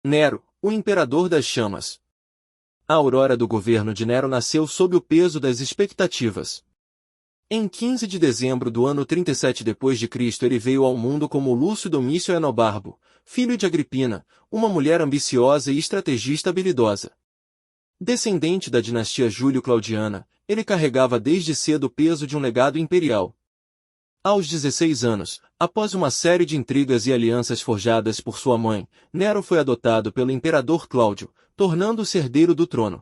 Nero, o imperador das chamas. A aurora do governo de Nero nasceu sob o peso das expectativas. Em 15 de dezembro do ano 37 d.C. ele veio ao mundo como Lúcio Domício Enobarbo, filho de Agripina, uma mulher ambiciosa e estrategista habilidosa. Descendente da dinastia Júlio-Claudiana, ele carregava desde cedo o peso de um legado imperial. Aos 16 anos, após uma série de intrigas e alianças forjadas por sua mãe, Nero foi adotado pelo imperador Cláudio, tornando-se herdeiro do trono.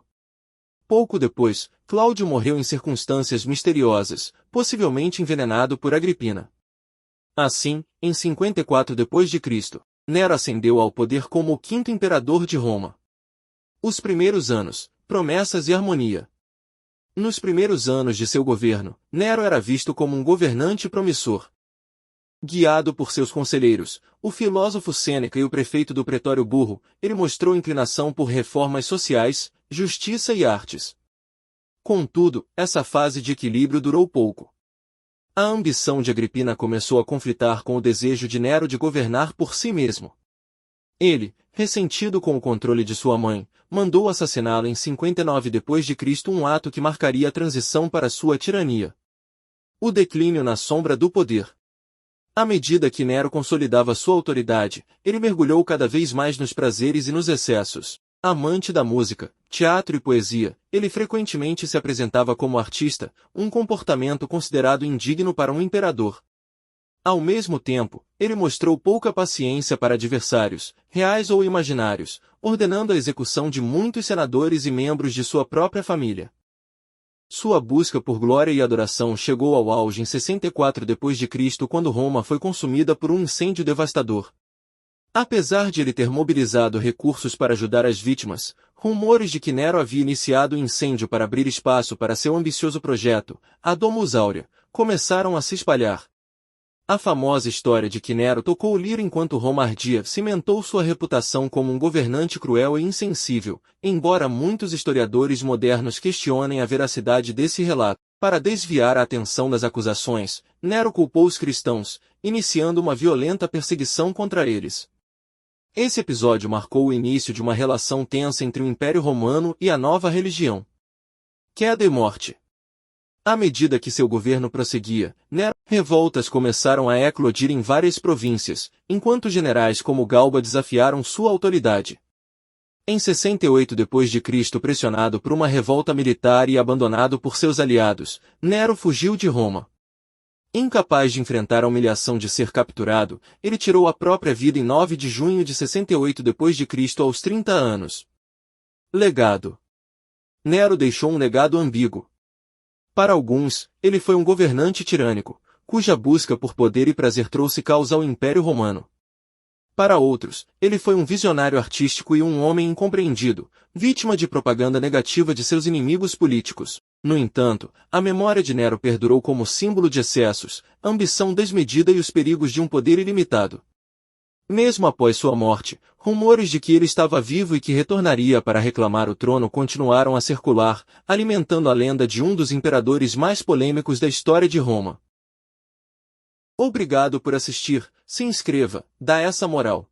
Pouco depois, Cláudio morreu em circunstâncias misteriosas, possivelmente envenenado por Agripina. Assim, em 54 d.C., Nero ascendeu ao poder como o quinto imperador de Roma. Os primeiros anos, promessas e harmonia. Nos primeiros anos de seu governo, Nero era visto como um governante promissor. Guiado por seus conselheiros, o filósofo Sêneca e o prefeito do Pretório Burro, ele mostrou inclinação por reformas sociais, justiça e artes. Contudo, essa fase de equilíbrio durou pouco. A ambição de Agripina começou a conflitar com o desejo de Nero de governar por si mesmo. Ele, ressentido com o controle de sua mãe, mandou assassiná-la em 59 d.C., um ato que marcaria a transição para sua tirania. O declínio na sombra do poder. À medida que Nero consolidava sua autoridade, ele mergulhou cada vez mais nos prazeres e nos excessos. Amante da música, teatro e poesia, ele frequentemente se apresentava como artista, um comportamento considerado indigno para um imperador. Ao mesmo tempo, ele mostrou pouca paciência para adversários, reais ou imaginários, ordenando a execução de muitos senadores e membros de sua própria família. Sua busca por glória e adoração chegou ao auge em 64 d.C., quando Roma foi consumida por um incêndio devastador. Apesar de ele ter mobilizado recursos para ajudar as vítimas, rumores de que Nero havia iniciado o incêndio para abrir espaço para seu ambicioso projeto, a Domus Aurea, começaram a se espalhar. A famosa história de que Nero tocou o liro enquanto Roma ardia cimentou sua reputação como um governante cruel e insensível, embora muitos historiadores modernos questionem a veracidade desse relato. Para desviar a atenção das acusações, Nero culpou os cristãos, iniciando uma violenta perseguição contra eles. Esse episódio marcou o início de uma relação tensa entre o Império Romano e a nova religião. Queda e morte. À medida que seu governo prosseguia, revoltas começaram a eclodir em várias províncias, enquanto generais como Galba desafiaram sua autoridade. Em 68 d.C., pressionado por uma revolta militar e abandonado por seus aliados, Nero fugiu de Roma. Incapaz de enfrentar a humilhação de ser capturado, ele tirou a própria vida em 9 de junho de 68 d.C. aos 30 anos. Legado. Nero deixou um legado ambíguo. Para alguns, ele foi um governante tirânico, cuja busca por poder e prazer trouxe causa ao Império Romano. Para outros, ele foi um visionário artístico e um homem incompreendido, vítima de propaganda negativa de seus inimigos políticos. No entanto, a memória de Nero perdurou como símbolo de excessos, ambição desmedida e os perigos de um poder ilimitado. Mesmo após sua morte, rumores de que ele estava vivo e que retornaria para reclamar o trono continuaram a circular, alimentando a lenda de um dos imperadores mais polêmicos da história de Roma. Obrigado por assistir, se inscreva, dá essa moral.